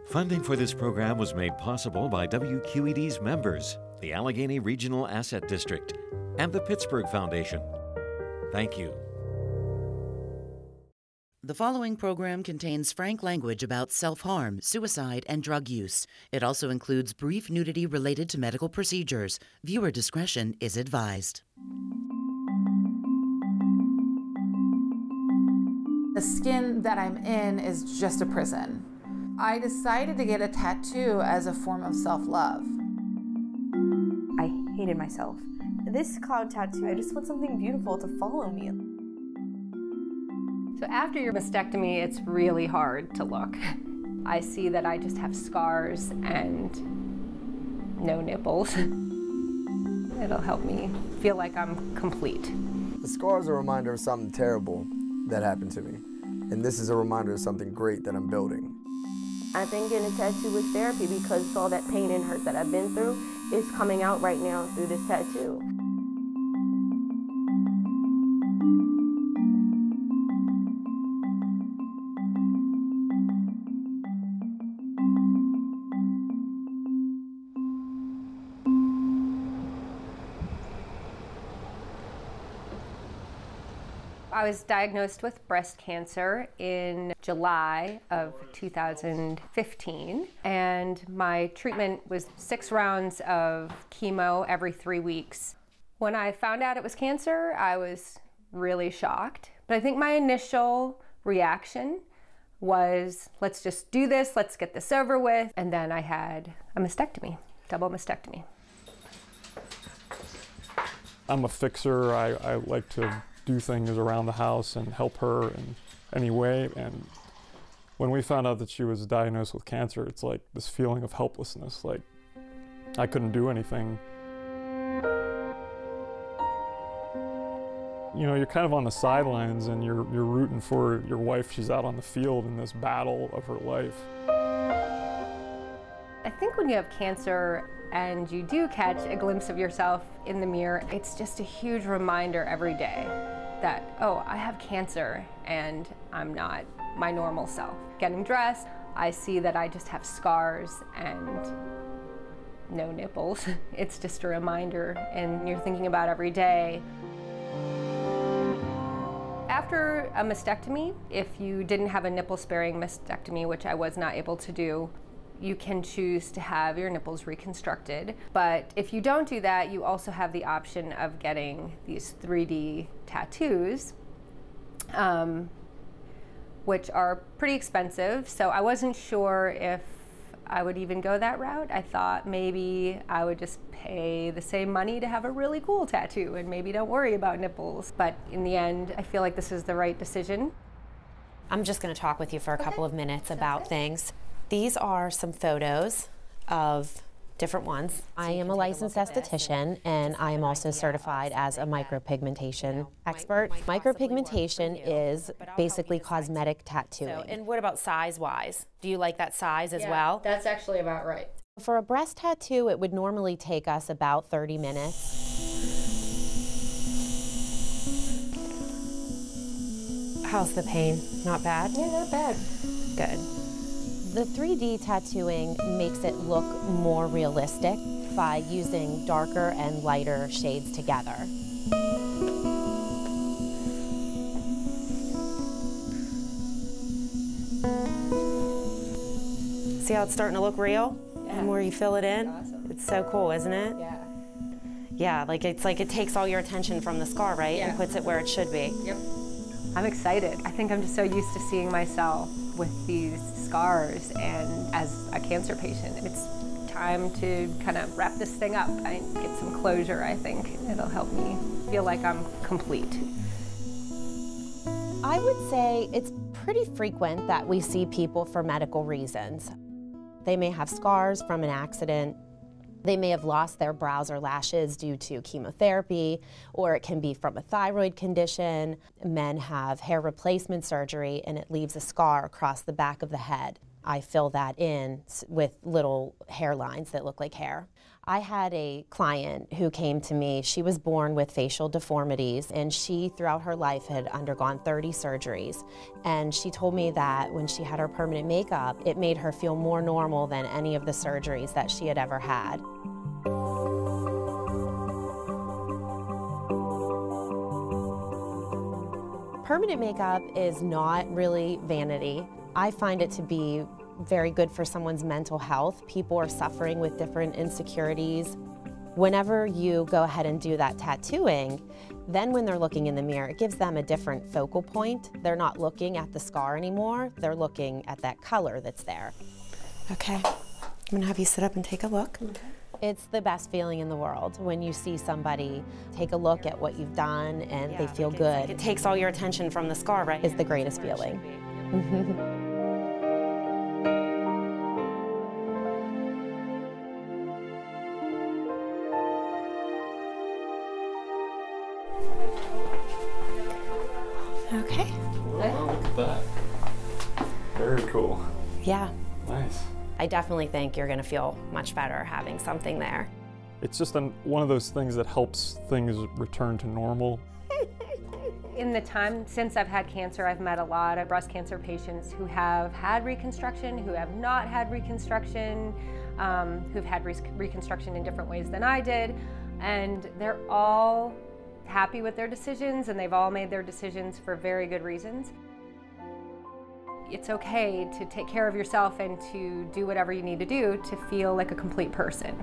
Funding for this program was made possible by WQED's Members, the Allegheny Regional Asset District, and the Pittsburgh Foundation. Thank you. The following program contains frank language about self-harm, suicide, and drug use. It also includes brief nudity related to medical procedures. Viewer discretion is advised. The skin that I'm in is just a prison. I decided to get a tattoo as a form of self-love. I hated myself. This cloud tattoo, I just want something beautiful to follow me. So after your mastectomy, it's really hard to look. I see that I just have scars and no nipples. It'll help me feel like I'm complete. The scars are a reminder of something terrible that happened to me. And this is a reminder of something great that I'm building. I think getting a tattoo was therapy because all that pain and hurt that I've been through is coming out right now through this tattoo. I was diagnosed with breast cancer in July of 2015, and my treatment was 6 rounds of chemo every 3 weeks. When I found out it was cancer, I was really shocked. But I think my initial reaction was, let's just do this, let's get this over with. And then I had a mastectomy, double mastectomy. I'm a fixer. I like to do things around the house and help her in any way. And when we found out that she was diagnosed with cancer, it's like this feeling of helplessness, like I couldn't do anything. You know, you're kind of on the sidelines and you're rooting for your wife. She's out on the field in this battle of her life. I think when you have cancer and you do catch a glimpse of yourself in the mirror, it's just a huge reminder every day that, oh, I have cancer and I'm not my normal self. Getting dressed, I see that I just have scars and no nipples. It's just a reminder, and you're thinking about every day. After a mastectomy, if you didn't have a nipple-sparing mastectomy, which I was not able to do, you can choose to have your nipples reconstructed. But if you don't do that, you also have the option of getting these 3D tattoos, which are pretty expensive. So I wasn't sure if I would even go that route. I thought maybe I would just pay the same money to have a really cool tattoo and maybe don't worry about nipples. But in the end, I feel like this is the right decision. I'm just going to talk with you for a couple of minutes about things. These are some photos of different ones. I am a licensed esthetician, and I am also certified as a micropigmentation expert. Micropigmentation is basically cosmetic tattooing. And what about size-wise? Do you like that size as well? That's actually about right. For a breast tattoo, it would normally take us about 30 minutes. How's the pain? Not bad? Yeah, not bad. Good. The 3D tattooing makes it look more realistic by using darker and lighter shades together. See how it's starting to look real? Yeah. The more you fill it in? Awesome. It's so cool, isn't it? Yeah. Yeah, it's like it takes all your attention from the scar, right? Yeah. And puts it where it should be. Yep. I'm excited. I think I'm just so used to seeing myself with these scars, and as a cancer patient, it's time to kind of wrap this thing up and get some closure. I think it'll help me feel like I'm complete. I would say it's pretty frequent that we see people for medical reasons. They may have scars from an accident. They may have lost their brows or lashes due to chemotherapy, or it can be from a thyroid condition. Men have hair replacement surgery and it leaves a scar across the back of the head. I fill that in with little hairlines that look like hair. I had a client who came to me. She was born with facial deformities, and she, throughout her life, had undergone 30 surgeries. And she told me that when she had her permanent makeup, it made her feel more normal than any of the surgeries that she had ever had. Permanent makeup is not really vanity. I find it to be very good for someone's mental health. People are suffering with different insecurities. Whenever you go ahead and do that tattooing, then when they're looking in the mirror, it gives them a different focal point. They're not looking at the scar anymore. They're looking at that color that's there. Okay, I'm gonna have you sit up and take a look. Okay. It's the best feeling in the world when you see somebody take a look at what you've done and they feel good. Like it takes all your attention from the scar, right? It's the greatest feeling. Okay. Wow, look at that. Very cool. Yeah. Nice. I definitely think you're going to feel much better having something there. It's just one of those things that helps things return to normal. In the time since I've had cancer, I've met a lot of breast cancer patients who have had reconstruction, who have not had reconstruction, who've had reconstruction in different ways than I did, and they're all happy with their decisions, and they've all made their decisions for very good reasons. It's okay to take care of yourself and to do whatever you need to do to feel like a complete person.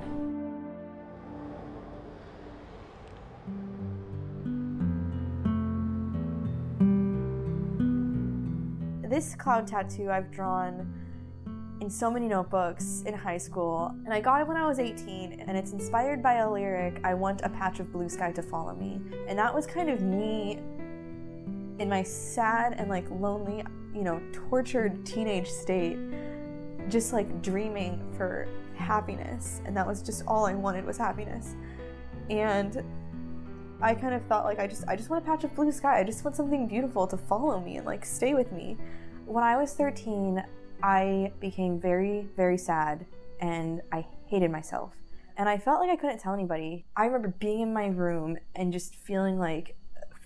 This cloud tattoo I've drawn in so many notebooks in high school, and I got it when I was 18, and it's inspired by a lyric, "I want a patch of blue sky to follow me." And that was kind of me in my sad and like lonely, you know, tortured teenage state, just like dreaming for happiness, and that was just all I wanted was happiness. And I kind of thought like I just want a patch of blue sky. I just want something beautiful to follow me and like stay with me. When I was 13, I became very, very sad, and I hated myself. And I felt like I couldn't tell anybody. I remember being in my room and just feeling like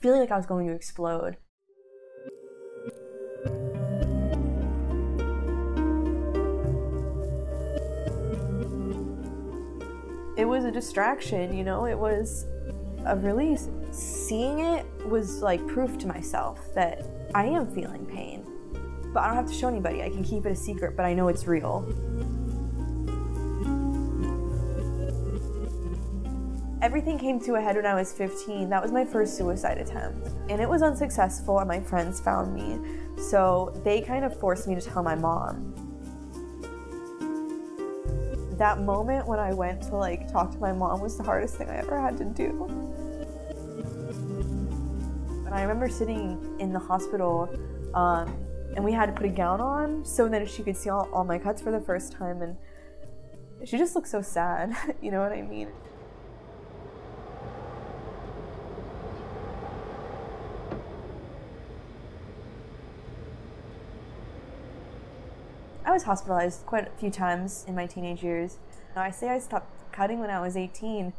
I was going to explode. It was a distraction, you know, it was a release. Seeing it was like proof to myself that I am feeling pain. But I don't have to show anybody. I can keep it a secret, but I know it's real. Everything came to a head when I was 15. That was my first suicide attempt. And it was unsuccessful, and my friends found me. So they kind of forced me to tell my mom. That moment when I went to like talk to my mom was the hardest thing I ever had to do. And I remember sitting in the hospital, and we had to put a gown on so that she could see all my cuts for the first time, and she just looked so sad, you know what I mean? I was hospitalized quite a few times in my teenage years. Now, I say I stopped cutting when I was 18.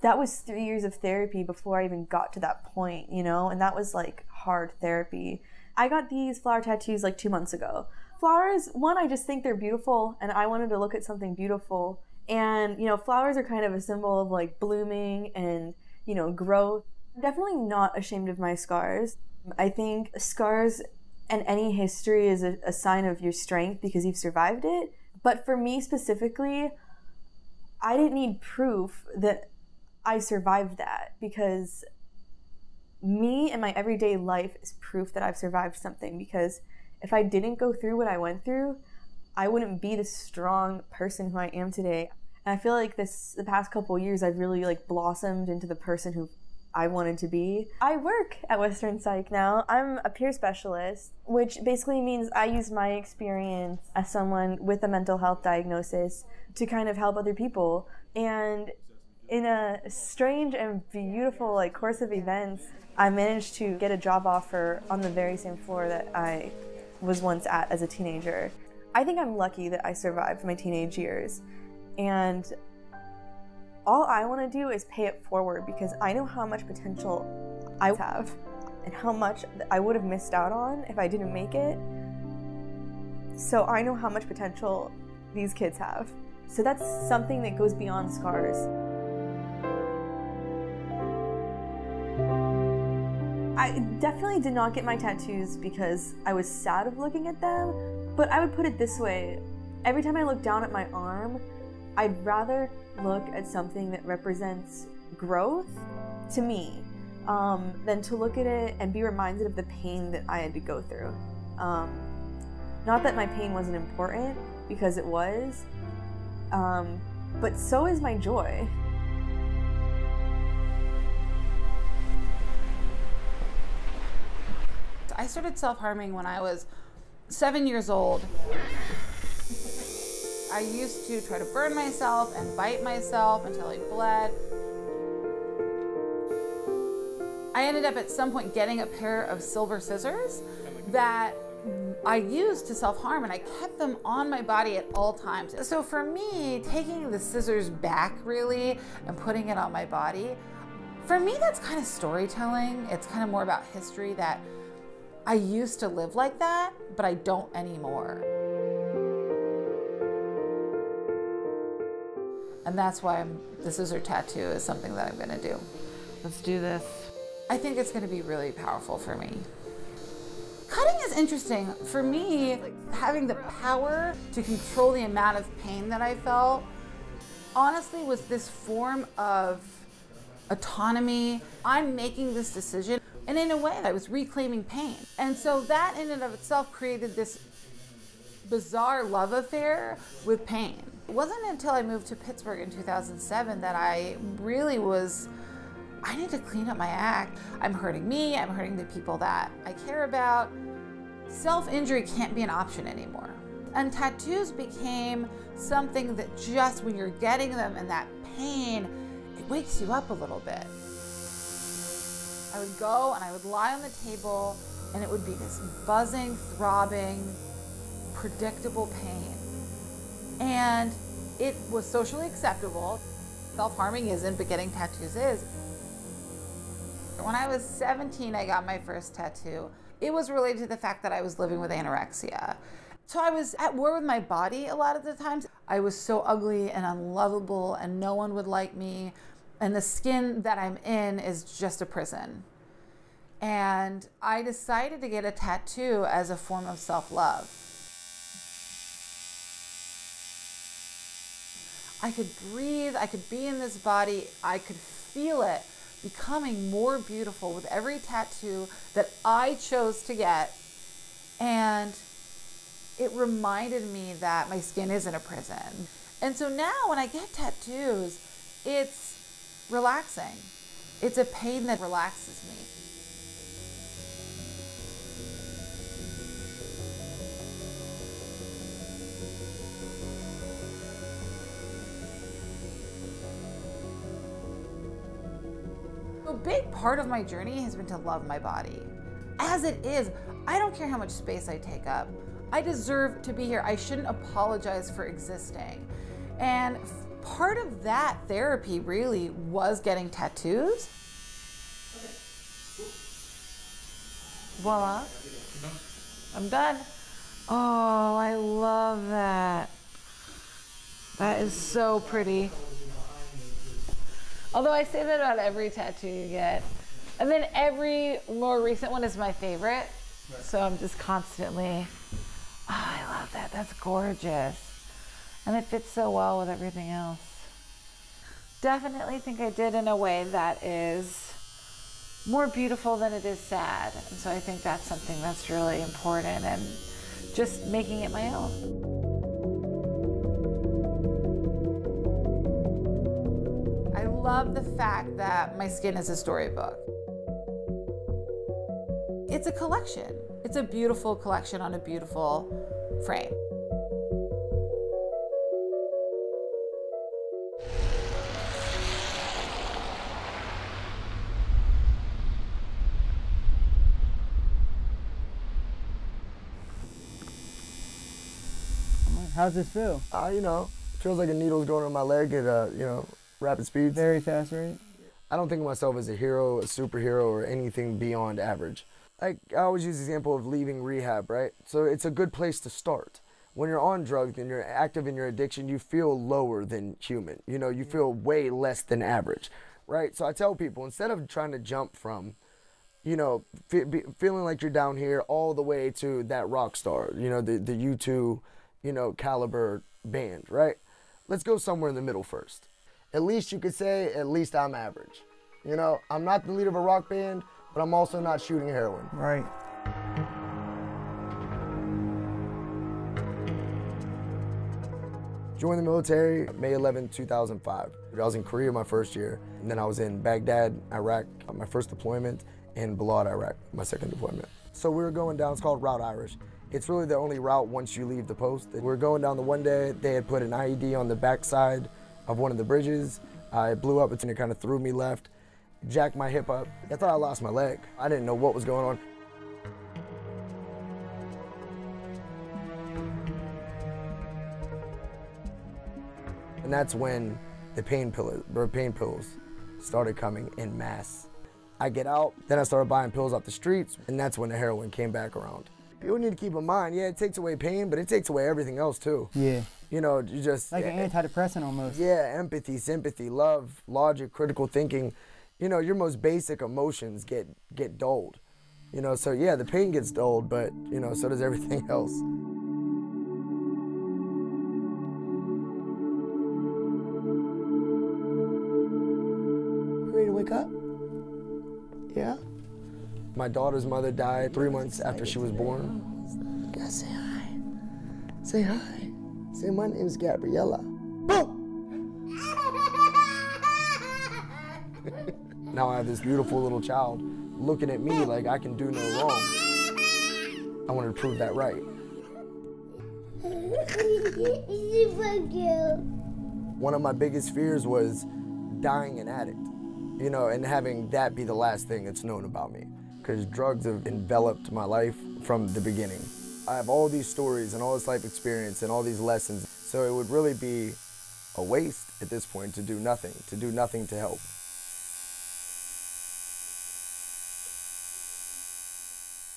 That was 3 years of therapy before I even got to that point, you know? And that was like hard therapy. I got these flower tattoos like 2 months ago. Flowers, one, I just think they're beautiful, and I wanted to look at something beautiful. And, you know, flowers are kind of a symbol of like blooming and, you know, growth. I'm definitely not ashamed of my scars. I think scars and any history is a sign of your strength because you've survived it. But for me specifically, I didn't need proof that I survived that, because me and my everyday life is proof that I've survived something. Because if I didn't go through what I went through, I wouldn't be the strong person who I am today. And I feel like the past couple of years, I've really like blossomed into the person who I wanted to be. I work at Western Psych now. I'm a peer specialist, which basically means I use my experience as someone with a mental health diagnosis to kind of help other people. And in a strange and beautiful like course of events, I managed to get a job offer on the very same floor that I was once at as a teenager. I think I'm lucky that I survived my teenage years, and all I want to do is pay it forward, because I know how much potential I have and how much I would have missed out on if I didn't make it. So I know how much potential these kids have. So that's something that goes beyond scars. I definitely did not get my tattoos because I was sad of looking at them, but I would put it this way. Every time I look down at my arm, I'd rather look at something that represents growth to me than to look at it and be reminded of the pain that I had to go through. Not that my pain wasn't important, because it was, but so is my joy. I started self-harming when I was 7 years old. I used to try to burn myself and bite myself until I bled. I ended up at some point getting a pair of silver scissors that I used to self-harm, and I kept them on my body at all times. So for me, taking the scissors back really and putting it on my body, for me that's kind of storytelling. It's kind of more about history, that I used to live like that, but I don't anymore. And that's why the scissor tattoo is something that I'm gonna do. Let's do this. I think it's gonna be really powerful for me. Cutting is interesting. For me, having the power to control the amount of pain that I felt, honestly, was this form of autonomy. I'm making this decision, and in a way, I was reclaiming pain. And so that in and of itself created this bizarre love affair with pain. It wasn't until I moved to Pittsburgh in 2007 that I really I need to clean up my act. I'm hurting me, I'm hurting the people that I care about. Self-injury can't be an option anymore. And tattoos became something that just when you're getting them and that pain, it wakes you up a little bit. I would go and I would lie on the table, and it would be this buzzing, throbbing, predictable pain. And it was socially acceptable. Self-harming isn't, but getting tattoos is. When I was 17, I got my first tattoo. It was related to the fact that I was living with anorexia. So I was at war with my body a lot of the times. I was so ugly and unlovable, and no one would like me. And the skin that I'm in is just a prison. And I decided to get a tattoo as a form of self-love. I could breathe, I could be in this body, I could feel it becoming more beautiful with every tattoo that I chose to get. And it reminded me that my skin isn't a prison. And so now when I get tattoos, it's relaxing. It's a pain that relaxes me. A big part of my journey has been to love my body. As it is, I don't care how much space I take up. I deserve to be here. I shouldn't apologize for existing. And part of that therapy really was getting tattoos. Voila. I'm done. Oh, I love that. That is so pretty. Although I say that about every tattoo you get. And then every more recent one is my favorite. Right. So I'm just constantly, oh, I love that. That's gorgeous. And it fits so well with everything else. Definitely think I did in a way that is more beautiful than it is sad. And so I think that's something that's really important, and just making it my own. I love the fact that my skin is a storybook. It's a collection. It's a beautiful collection on a beautiful frame. How's this feel? You know, feels like a needle's going in my leg at, you know, rapid speeds. Very fast rate? I don't think of myself as a hero, a superhero, or anything beyond average. Like, I always use the example of leaving rehab, right? So it's a good place to start. When you're on drugs and you're active in your addiction, you feel lower than human. You know, you feel way less than average, right? So I tell people, instead of trying to jump from, you know, feeling like you're down here all the way to that rock star, you know, the U2, you know, caliber band, right? Let's go somewhere in the middle first. At least you could say, at least I'm average. You know, I'm not the leader of a rock band, but I'm also not shooting heroin. Right. Joined the military May 11, 2005. I was in Korea my first year, and then I was in Baghdad, Iraq, my first deployment, and Balad, Iraq, my second deployment. So we were going down, it's called Route Irish. It's really the only route once you leave the post. We were going down the one day, they had put an IED on the backside of one of the bridges. It blew up, and it kind of threw me left, jacked my hip up. I thought I lost my leg. I didn't know what was going on. And that's when the pain pills started coming en masse. I get out, then I started buying pills off the streets, and that's when the heroin came back around. People need to keep in mind, yeah, it takes away pain, but it takes away everything else too. Yeah. You know, you just... Like an antidepressant almost. Yeah, empathy, sympathy, love, logic, critical thinking. You know, your most basic emotions get dulled. You know, so yeah, the pain gets dulled, but, you know, so does everything else. Ready to wake up? Yeah? My daughter's mother died 3 months after she was born. You gotta say hi. Say hi. Say, my name's Gabriella. Boom! Now I have this beautiful little child looking at me like I can do no wrong. I wanted to prove that right. One of my biggest fears was dying an addict, you know, and having that be the last thing that's known about me. Because drugs have enveloped my life from the beginning. I have all these stories and all this life experience and all these lessons, so it would really be a waste at this point to do nothing to help.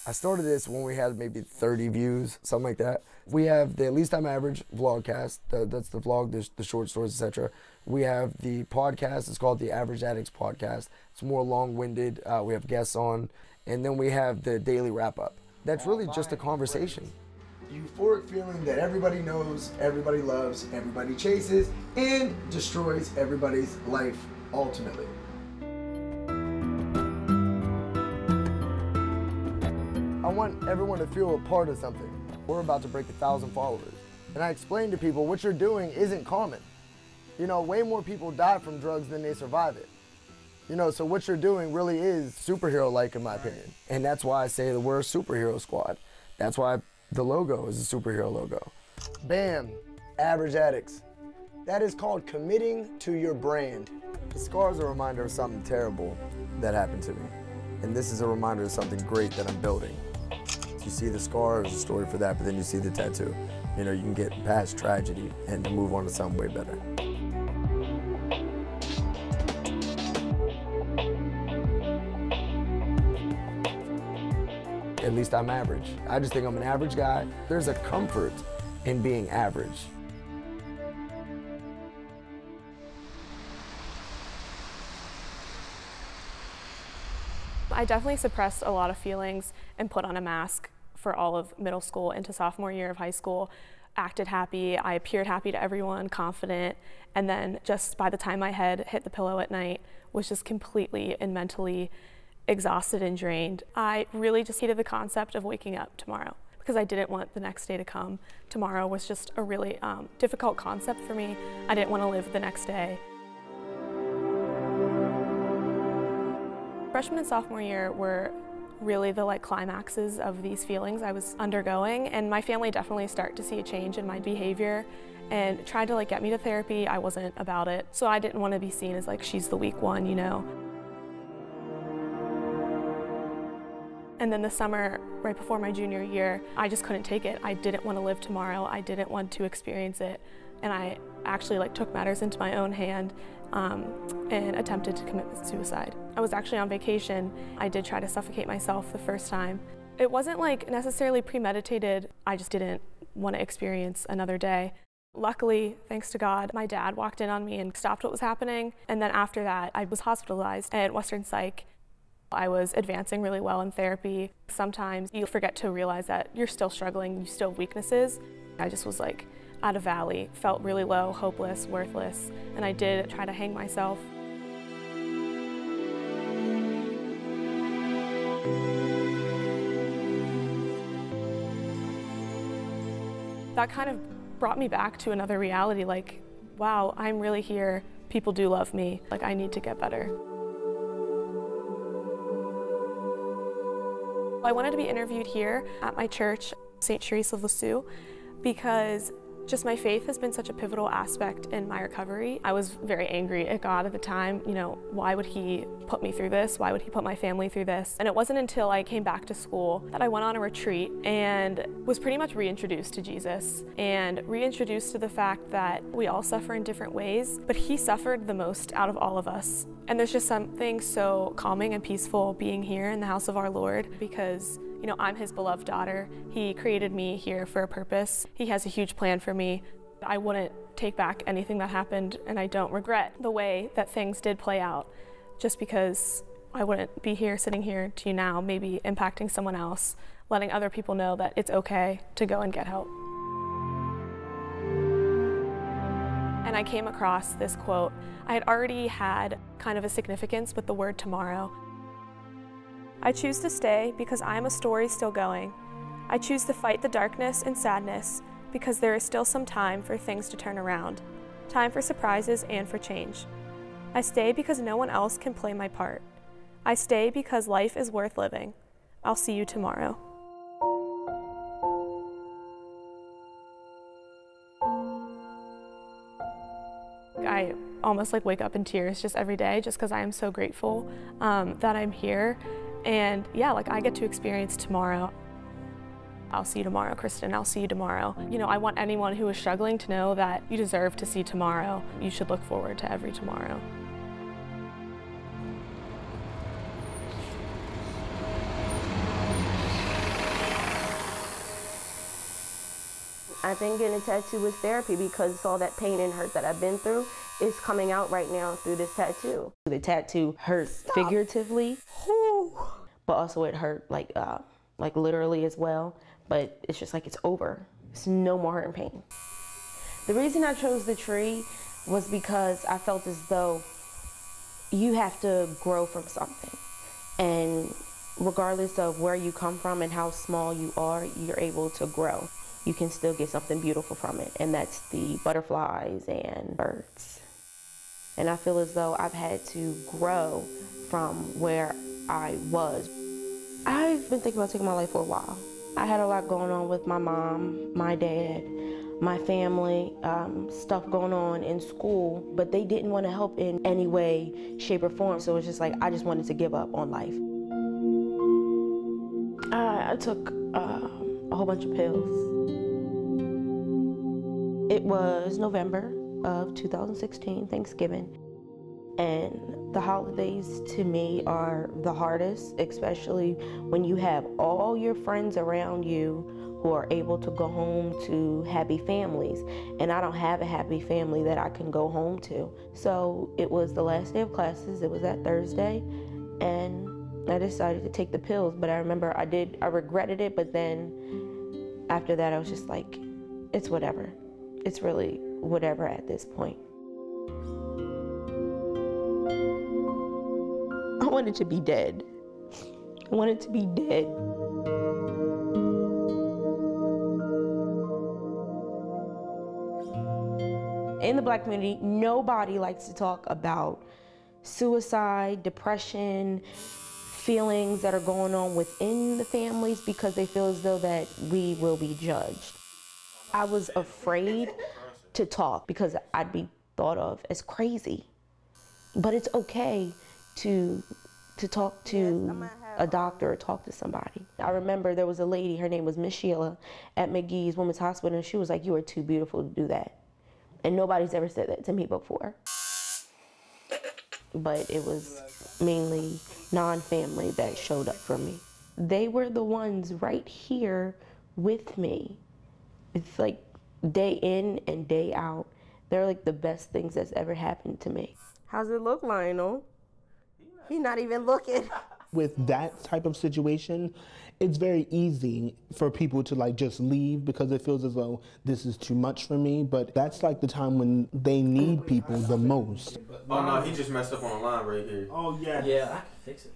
I started this when we had maybe 30 views, something like that. We have the At Least I'm Average vlogcast, that's the vlog, the short stories, etc. We have the podcast, it's called the Average Addicts Podcast. It's more long-winded, we have guests on. And then we have the daily wrap-up. That's really just a conversation. Euphoric feeling that everybody knows, everybody loves, everybody chases, and destroys everybody's life ultimately. I want everyone to feel a part of something. We're about to break 1,000 followers. And I explain to people what you're doing isn't common. You know, way more people die from drugs than they survive it. You know, so what you're doing really is superhero-like in my opinion. And that's why I say that we're a superhero squad. That's why the logo is a superhero logo. Bam, Average Addicts. That is called committing to your brand. The scar is a reminder of something terrible that happened to me. And this is a reminder of something great that I'm building. You see the scar is a story for that, but then you see the tattoo. You know, you can get past tragedy and move on to something way better. At least I'm average. I just think I'm an average guy. There's a comfort in being average. I definitely suppressed a lot of feelings and put on a mask for all of middle school into sophomore year of high school. Acted happy, I appeared happy to everyone, confident, and then just by the time my head hit the pillow at night was just completely and mentally exhausted and drained. I really just hated the concept of waking up tomorrow because I didn't want the next day to come. Tomorrow was just a really difficult concept for me. I didn't want to live the next day. Freshman and sophomore year were really the climaxes of these feelings I was undergoing, and my family definitely started to see a change in my behavior and tried to get me to therapy. I wasn't about it, so I didn't want to be seen as she's the weak one, you know. And then the summer, right before my junior year, I just couldn't take it. I didn't want to live tomorrow. I didn't want to experience it. And I actually took matters into my own hand and attempted to commit suicide. I was actually on vacation. I did try to suffocate myself the first time. It wasn't necessarily premeditated. I just didn't want to experience another day. Luckily, thanks to God, my dad walked in on me and stopped what was happening. And then after that, I was hospitalized at Western Psych. I was advancing really well in therapy. Sometimes you forget to realize that you're still struggling, you still have weaknesses. I just was at a valley, felt really low, hopeless, worthless, and I did try to hang myself. That kind of brought me back to another reality, wow, I'm really here, people do love me, I need to get better. I wanted to be interviewed here at my church, St. Therese of Lisieux, because just my faith has been such a pivotal aspect in my recovery. I was very angry at God at the time. Why would he put me through this? Why would he put my family through this? And it wasn't until I came back to school that I went on a retreat and was pretty much reintroduced to Jesus and reintroduced to the fact that we all suffer in different ways, but he suffered the most out of all of us. And there's just something so calming and peaceful being here in the house of our Lord because I'm his beloved daughter. He created me here for a purpose. He has a huge plan for me. I wouldn't take back anything that happened, and I don't regret the way that things did play out, just because I wouldn't be here, sitting here to you now, maybe impacting someone else, letting other people know that it's okay to go and get help. And I came across this quote. I had already had kind of a significance with the word tomorrow. I choose to stay because I am a story still going. I choose to fight the darkness and sadness because there is still some time for things to turn around, time for surprises and for change. I stay because no one else can play my part. I stay because life is worth living. I'll see you tomorrow. I almost wake up in tears just every day just because I am so grateful that I'm here. And yeah, I get to experience tomorrow. I'll see you tomorrow, Kristen, I'll see you tomorrow. I want anyone who is struggling to know that you deserve to see tomorrow. You should look forward to every tomorrow. I think getting a tattoo was therapy because all that pain and hurt that I've been through is coming out right now through this tattoo. The tattoo hurt figuratively, but also it hurt like literally as well. But it's just it's over. It's no more hurt and pain. The reason I chose the tree was because I felt as though you have to grow from something. And regardless of where you come from and how small you are, you're able to grow. You can still get something beautiful from it, and that's the butterflies and birds. And I feel as though I've had to grow from where I was. I've been thinking about taking my life for a while. I had a lot going on with my mom, my dad, my family, stuff going on in school, but they didn't want to help in any way, shape, or form. So it's just I just wanted to give up on life. I took a whole bunch of pills. It was November of 2016, Thanksgiving. And the holidays to me are the hardest, especially when you have all your friends around you who are able to go home to happy families. And I don't have a happy family that I can go home to. So it was the last day of classes, it was that Thursday, and I decided to take the pills. But I remember I regretted it, but then after that I was just it's whatever. It's really whatever at this point. I wanted to be dead. I wanted to be dead. In the Black community, nobody likes to talk about suicide, depression, feelings that are going on within the families because they feel as though that we will be judged. I was afraid to talk because I'd be thought of as crazy. But it's okay to to talk to a doctor or talk to somebody. I remember there was a lady, her name was Miss Sheila, at McGee's Women's Hospital, and she was like, "You are too beautiful to do that." And nobody's ever said that to me before. But it was mainly non-family that showed up for me. They were the ones right here with me. It's like day in and day out. They're like the best things that's ever happened to me. How's it look, Lionel? He's not even looking. With that type of situation, it's very easy for people to like just leave because it feels as though this is too much for me, but that's like the time when they need people the most. Oh no, he just messed up on the line right here. Oh yeah. Yeah, I can fix it.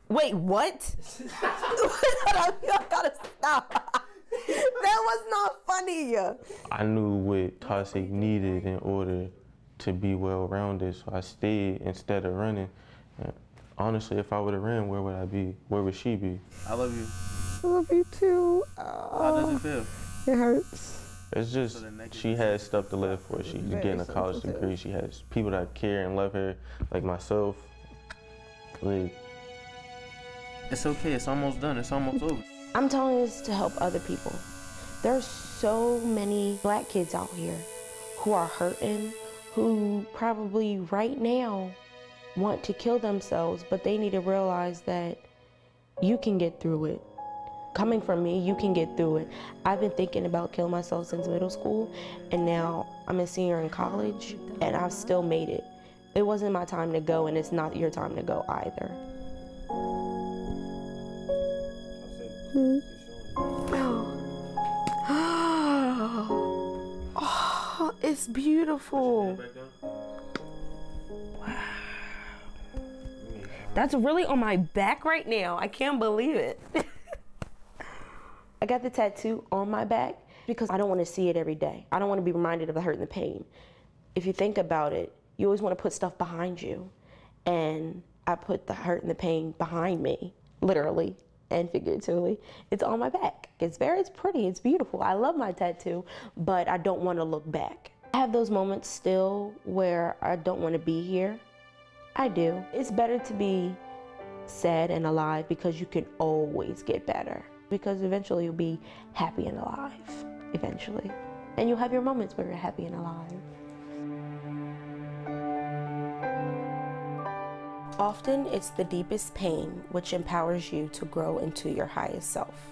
Wait, what? I gotta stop. That was not funny. I knew what Tasik needed in order to be well-rounded, so I stayed instead of running. Honestly, if I would have ran, where would I be? Where would she be? I love you. I love you too. How does it feel? It hurts. It's just, she has stuff to live for. She's getting a college degree. She has people that care and love her, like myself. Like, it's okay. It's almost done. It's almost over. I'm telling this to help other people. There's so many black kids out here who are hurting, who probably right now want to kill themselves, but they need to realize that you can get through it. Coming from me, you can get through it. I've been thinking about killing myself since middle school, and now I'm a senior in college, and I've still made it. It wasn't my time to go, and it's not your time to go either. Oh, it's beautiful. Wow. That's really on my back right now. I can't believe it. I got the tattoo on my back because I don't want to see it every day. I don't want to be reminded of the hurt and the pain. If you think about it, you always want to put stuff behind you. And I put the hurt and the pain behind me, literally and figuratively. It's on my back. It's pretty, it's beautiful. I love my tattoo, but I don't want to look back. I have those moments still where I don't want to be here. I do. It's better to be sad and alive because you can always get better. Because eventually you'll be happy and alive, eventually. And you'll have your moments where you're happy and alive. Often it's the deepest pain which empowers you to grow into your highest self.